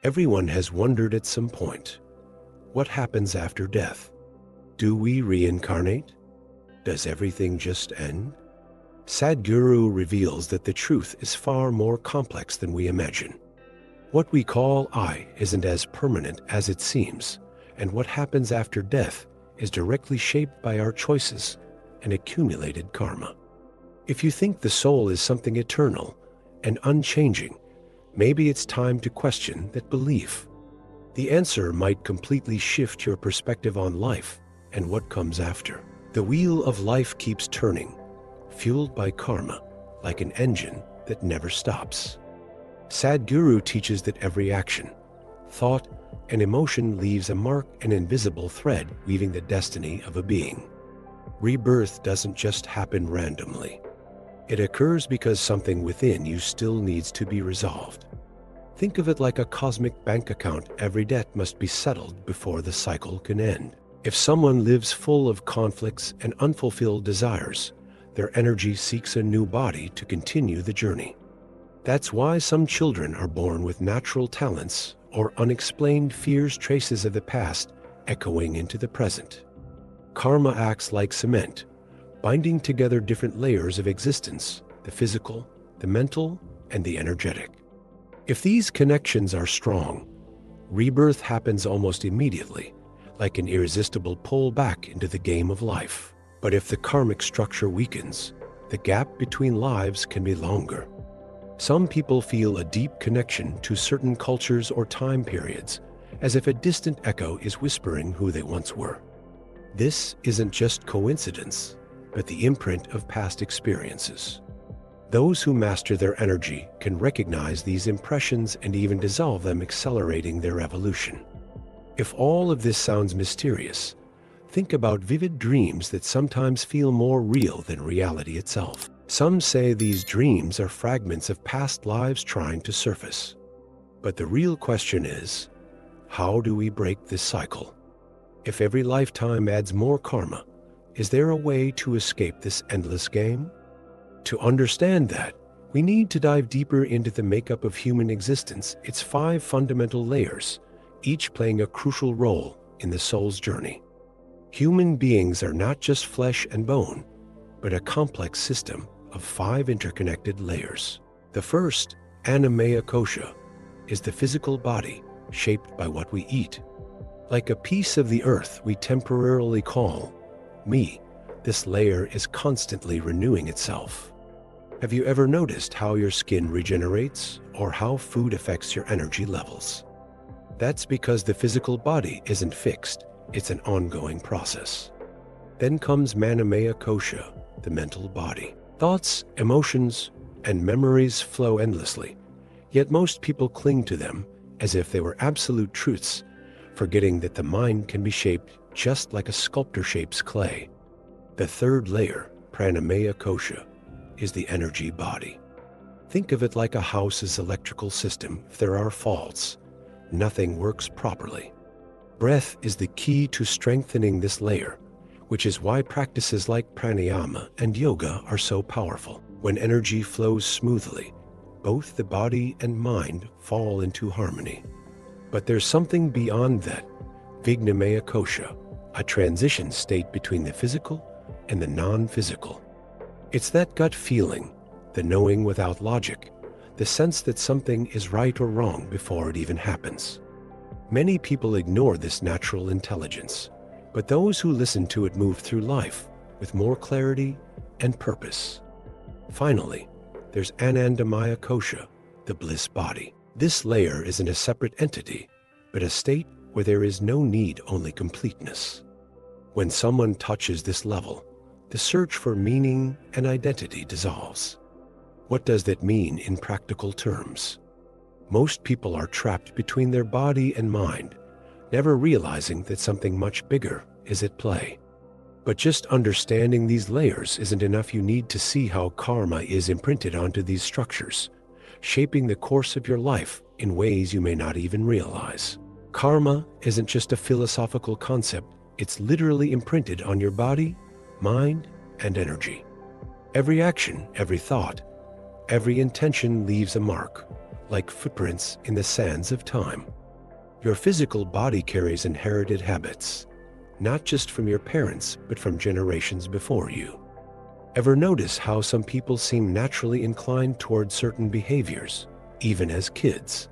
Everyone has wondered at some point, what happens after death? Do we reincarnate? Does everything just end? Sadhguru reveals that the truth is far more complex than we imagine. What we call I isn't as permanent as it seems, and what happens after death is directly shaped by our choices and accumulated karma. If you think the soul is something eternal and unchanging, maybe it's time to question that belief. The answer might completely shift your perspective on life and what comes after. The wheel of life keeps turning, fueled by karma, like an engine that never stops. Sadhguru teaches that every action, thought, and emotion leaves a mark, an invisible thread weaving the destiny of a being. Rebirth doesn't just happen randomly. It occurs because something within you still needs to be resolved. Think of it like a cosmic bank account. Every debt must be settled before the cycle can end. If someone lives full of conflicts and unfulfilled desires, their energy seeks a new body to continue the journey. That's why some children are born with natural talents or unexplained fears, traces of the past echoing into the present. Karma acts like cement, binding together different layers of existence, the physical, the mental, and the energetic. If these connections are strong, rebirth happens almost immediately, like an irresistible pull back into the game of life. But if the karmic structure weakens, the gap between lives can be longer. Some people feel a deep connection to certain cultures or time periods, as if a distant echo is whispering who they once were. This isn't just coincidence, but the imprint of past experiences. Those who master their energy can recognize these impressions and even dissolve them, accelerating their evolution. If all of this sounds mysterious, think about vivid dreams that sometimes feel more real than reality itself. Some say these dreams are fragments of past lives trying to surface. But the real question is, how do we break this cycle? If every lifetime adds more karma, is there a way to escape this endless game? To understand that, we need to dive deeper into the makeup of human existence, its 5 fundamental layers, each playing a crucial role in the soul's journey. Human beings are not just flesh and bone, but a complex system of 5 interconnected layers. The first, Annamaya Kosha, is the physical body shaped by what we eat. Like a piece of the earth we temporarily call me, this layer is constantly renewing itself. Have you ever noticed how your skin regenerates or how food affects your energy levels? That's because the physical body isn't fixed, it's an ongoing process. Then comes Manamaya Kosha, the mental body. Thoughts, emotions, and memories flow endlessly, yet most people cling to them as if they were absolute truths, forgetting that the mind can be shaped just like a sculptor shapes clay. The third layer, Pranamaya Kosha, is the energy body. Think of it like a house's electrical system. If there are faults, nothing works properly. Breath is the key to strengthening this layer, which is why practices like pranayama and yoga are so powerful. When energy flows smoothly, both the body and mind fall into harmony. But there's something beyond that, Vignamaya Kosha, a transition state between the physical and the non-physical. It's that gut feeling, the knowing without logic, the sense that something is right or wrong before it even happens. Many people ignore this natural intelligence, but those who listen to it move through life with more clarity and purpose. Finally, there's Anandamaya Kosha, the bliss body. This layer isn't a separate entity, but a state where there is no need, only completeness. When someone touches this level, the search for meaning and identity dissolves. What does that mean in practical terms? Most people are trapped between their body and mind, never realizing that something much bigger is at play. But just understanding these layers isn't enough. You need to see how karma is imprinted onto these structures, shaping the course of your life in ways you may not even realize. Karma isn't just a philosophical concept, it's literally imprinted on your body, mind, and energy. Every action, every thought, every intention leaves a mark, like footprints in the sands of time. Your physical body carries inherited habits, not just from your parents, but from generations before you. Ever notice how some people seem naturally inclined toward certain behaviors, even as kids?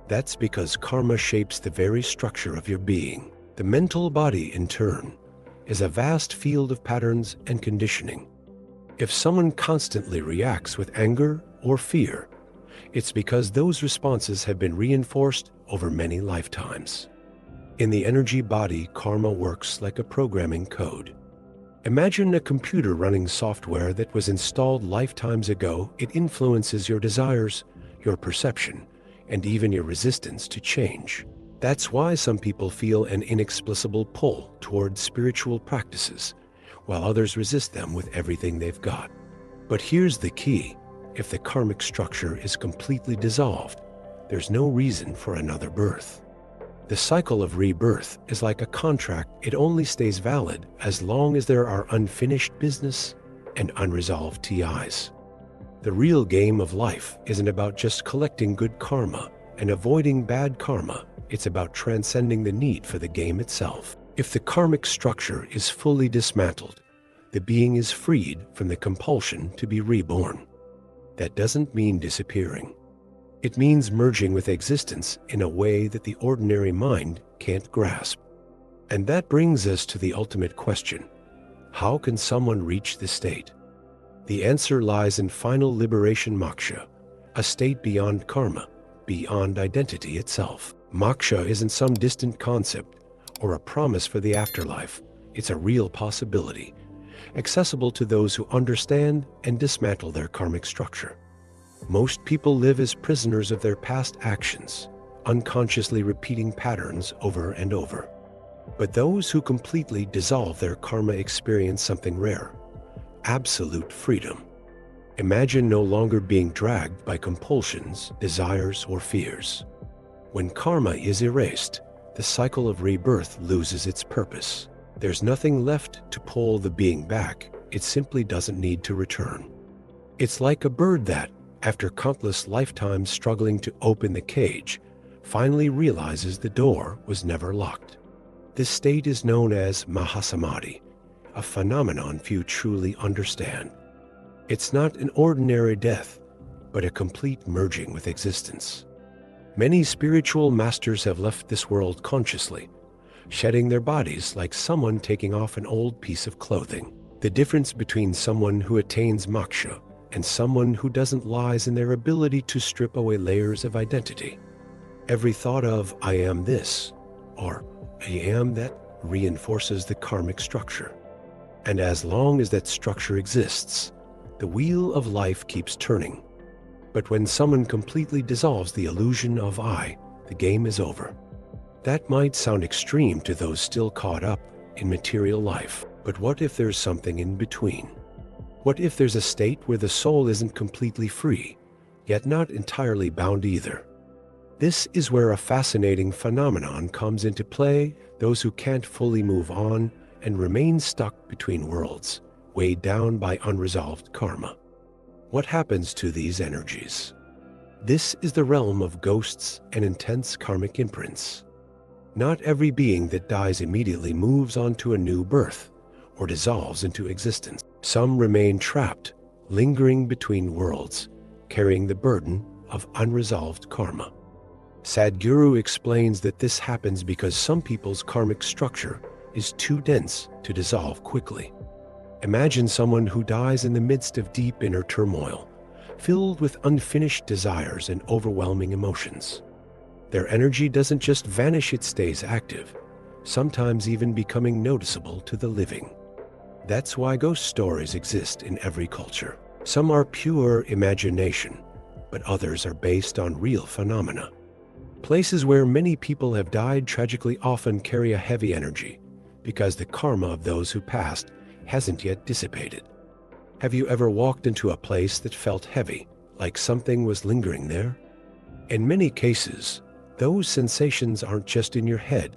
That's because karma shapes the very structure of your being. The mental body, in turn, is a vast field of patterns and conditioning. If someone constantly reacts with anger or fear, it's because those responses have been reinforced over many lifetimes. In the energy body, karma works like a programming code. Imagine a computer running software that was installed lifetimes ago. It influences your desires, your perception, and even your resistance to change. That's why some people feel an inexplicable pull toward spiritual practices, while others resist them with everything they've got. But here's the key. If the karmic structure is completely dissolved, there's no reason for another birth. The cycle of rebirth is like a contract. It only stays valid as long as there are unfinished business and unresolved TIs. The real game of life isn't about just collecting good karma and avoiding bad karma. It's about transcending the need for the game itself. If the karmic structure is fully dismantled, the being is freed from the compulsion to be reborn. That doesn't mean disappearing. It means merging with existence in a way that the ordinary mind can't grasp. And that brings us to the ultimate question. How can someone reach this state? The answer lies in final liberation moksha, a state beyond karma, beyond identity itself. Moksha isn't some distant concept or a promise for the afterlife. It's a real possibility, accessible to those who understand and dismantle their karmic structure. Most people live as prisoners of their past actions, unconsciously repeating patterns over and over. But those who completely dissolve their karma experience something rare: absolute freedom. Imagine no longer being dragged by compulsions, desires, or fears. When karma is erased, the cycle of rebirth loses its purpose. There's nothing left to pull the being back. It simply doesn't need to return. It's like a bird that, after countless lifetimes struggling to open the cage, finally realizes the door was never locked. This state is known as Mahasamadhi, a phenomenon few truly understand. It's not an ordinary death, but a complete merging with existence. Many spiritual masters have left this world consciously, shedding their bodies like someone taking off an old piece of clothing. The difference between someone who attains moksha and someone who doesn't lies in their ability to strip away layers of identity. Every thought of "I am this" or "I am that" reinforces the karmic structure. And as long as that structure exists, the wheel of life keeps turning. But when someone completely dissolves the illusion of I, the game is over. That might sound extreme to those still caught up in material life, but what if there's something in between? What if there's a state where the soul isn't completely free, yet not entirely bound either? This is where a fascinating phenomenon comes into play: those who can't fully move on and remain stuck between worlds, weighed down by unresolved karma. What happens to these energies? This is the realm of ghosts and intense karmic imprints. Not every being that dies immediately moves on to a new birth or dissolves into existence. Some remain trapped, lingering between worlds, carrying the burden of unresolved karma. Sadhguru explains that this happens because some people's karmic structure is too dense to dissolve quickly. Imagine someone who dies in the midst of deep inner turmoil, filled with unfinished desires and overwhelming emotions. Their energy doesn't just vanish, it stays active, sometimes even becoming noticeable to the living. That's why ghost stories exist in every culture. Some are pure imagination, but others are based on real phenomena. Places where many people have died tragically often carry a heavy energy, because the karma of those who passed hasn't yet dissipated. Have you ever walked into a place that felt heavy, like something was lingering there? In many cases, those sensations aren't just in your head.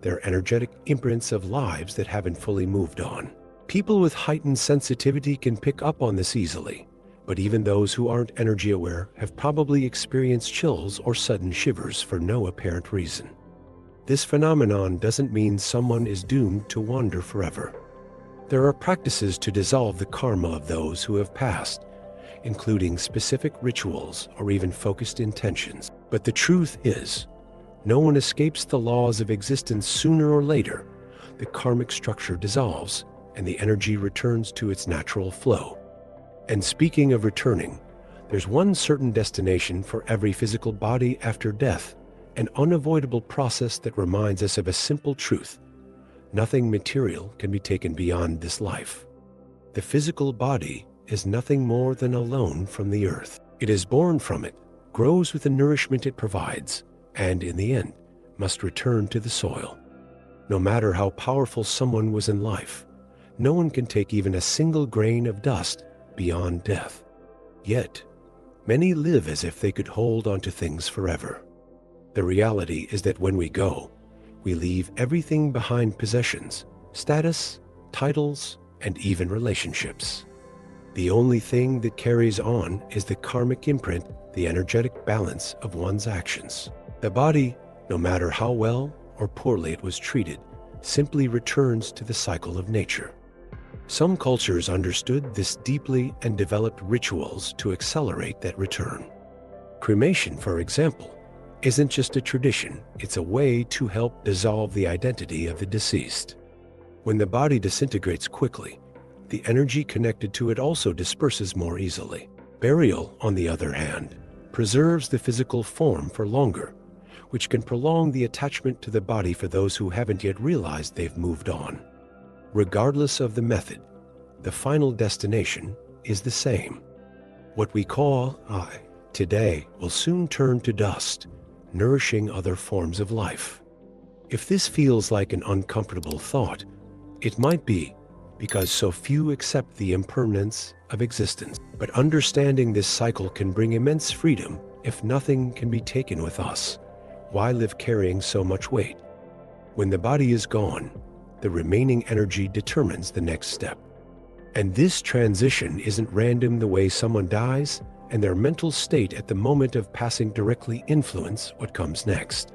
They're energetic imprints of lives that haven't fully moved on. People with heightened sensitivity can pick up on this easily, But even those who aren't energy aware have probably experienced chills or sudden shivers for no apparent reason. This phenomenon doesn't mean someone is doomed to wander forever. There are practices to dissolve the karma of those who have passed, including specific rituals or even focused intentions. But the truth is, no one escapes the laws of existence. Sooner or later, the karmic structure dissolves and the energy returns to its natural flow. And speaking of returning, there's one certain destination for every physical body after death, an unavoidable process that reminds us of a simple truth. Nothing material can be taken beyond this life. The physical body is nothing more than a loan from the earth. It is born from it, grows with the nourishment it provides, and in the end, must return to the soil. No matter how powerful someone was in life, no one can take even a single grain of dust beyond death. Yet, many live as if they could hold onto things forever. The reality is that when we go, we leave everything behind: possessions, status, titles, and even relationships. The only thing that carries on is the karmic imprint, the energetic balance of one's actions. The body, no matter how well or poorly it was treated, simply returns to the cycle of nature. Some cultures understood this deeply and developed rituals to accelerate that return. Cremation, for example, isn't just a tradition, it's a way to help dissolve the identity of the deceased. When the body disintegrates quickly, the energy connected to it also disperses more easily. Burial, on the other hand, preserves the physical form for longer, which can prolong the attachment to the body for those who haven't yet realized they've moved on. Regardless of the method, the final destination is the same. What we call I today will soon turn to dust, nourishing other forms of life. If this feels like an uncomfortable thought, it might be because so few accept the impermanence of existence. But understanding this cycle can bring immense freedom. If nothing can be taken with us, why live carrying so much weight? When the body is gone, the remaining energy determines the next step. And this transition isn't random. The way someone dies and their mental state at the moment of passing directly influence what comes next.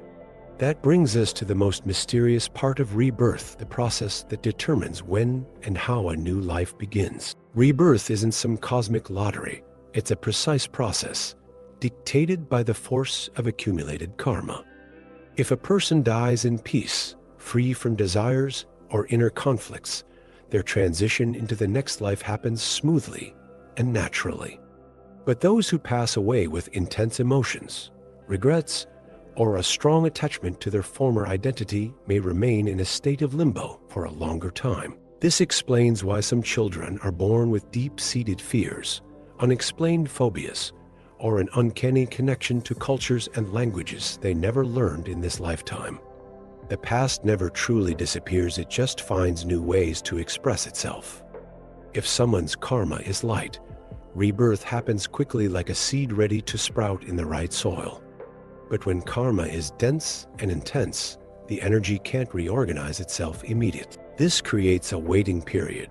That brings us to the most mysterious part of rebirth, the process that determines when and how a new life begins. Rebirth isn't some cosmic lottery. It's a precise process, dictated by the force of accumulated karma. If a person dies in peace, free from desires or inner conflicts, their transition into the next life happens smoothly and naturally. But those who pass away with intense emotions, regrets, or a strong attachment to their former identity may remain in a state of limbo for a longer time. This explains why some children are born with deep-seated fears, unexplained phobias, or an uncanny connection to cultures and languages they never learned in this lifetime. The past never truly disappears, it just finds new ways to express itself. If someone's karma is light, rebirth happens quickly like a seed ready to sprout in the right soil. But when karma is dense and intense, the energy can't reorganize itself immediately. This creates a waiting period,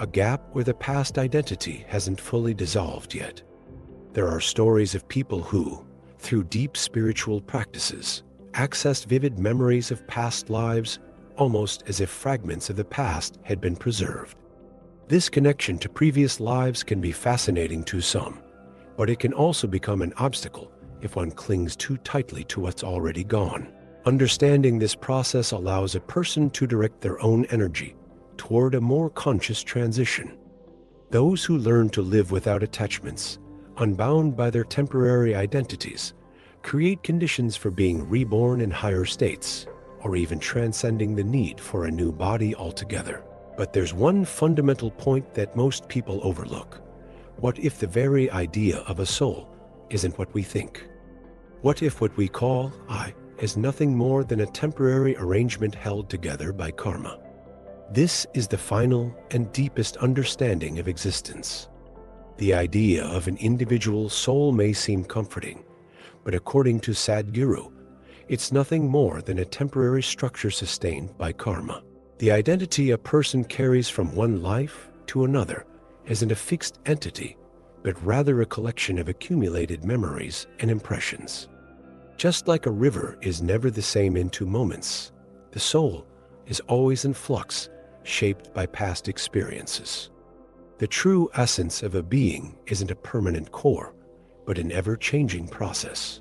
a gap where the past identity hasn't fully dissolved yet. There are stories of people who, through deep spiritual practices, accessed vivid memories of past lives, almost as if fragments of the past had been preserved. This connection to previous lives can be fascinating to some, but it can also become an obstacle if one clings too tightly to what's already gone. Understanding this process allows a person to direct their own energy toward a more conscious transition. Those who learn to live without attachments, unbound by their temporary identities, create conditions for being reborn in higher states, or even transcending the need for a new body altogether. But there's one fundamental point that most people overlook. What if the very idea of a soul isn't what we think? What if what we call I is nothing more than a temporary arrangement held together by karma? This is the final and deepest understanding of existence. The idea of an individual soul may seem comforting, but according to Sadhguru, it's nothing more than a temporary structure sustained by karma. The identity a person carries from one life to another isn't a fixed entity, but rather a collection of accumulated memories and impressions. Just like a river is never the same in 2 moments, the soul is always in flux, shaped by past experiences. The true essence of a being isn't a permanent core, but an ever-changing process.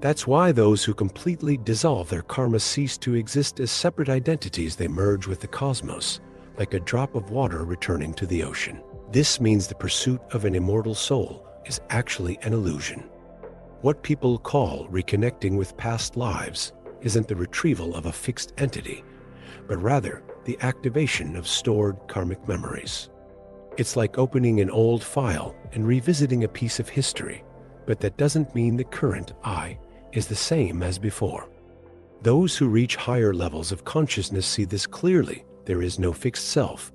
That's why those who completely dissolve their karma cease to exist as separate identities. They merge with the cosmos, like a drop of water returning to the ocean. This means the pursuit of an immortal soul is actually an illusion. What people call reconnecting with past lives isn't the retrieval of a fixed entity, but rather the activation of stored karmic memories. It's like opening an old file and revisiting a piece of history, but that doesn't mean the current I is the same as before. Those who reach higher levels of consciousness see this clearly. There is no fixed self,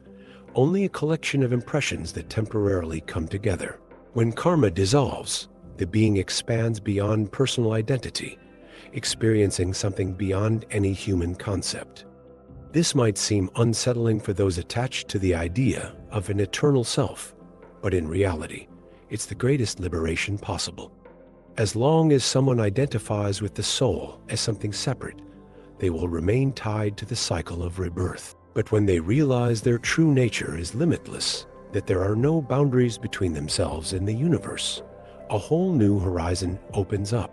only a collection of impressions that temporarily come together. When karma dissolves, the being expands beyond personal identity, experiencing something beyond any human concept. This might seem unsettling for those attached to the idea of an eternal self, but in reality, it's the greatest liberation possible. As long as someone identifies with the soul as something separate, they will remain tied to the cycle of rebirth. But when they realize their true nature is limitless, that there are no boundaries between themselves and the universe, a whole new horizon opens up.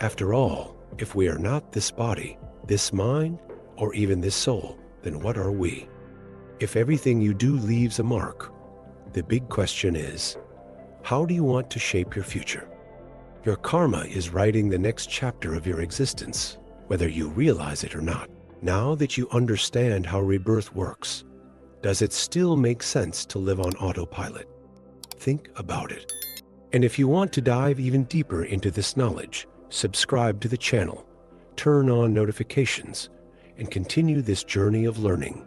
After all, if we are not this body, this mind, or even this soul, then what are we? If everything you do leaves a mark, the big question is, how do you want to shape your future? Your karma is writing the next chapter of your existence, whether you realize it or not. Now that you understand how rebirth works, does it still make sense to live on autopilot? Think about it. And if you want to dive even deeper into this knowledge, subscribe to the channel, turn on notifications, and continue this journey of learning.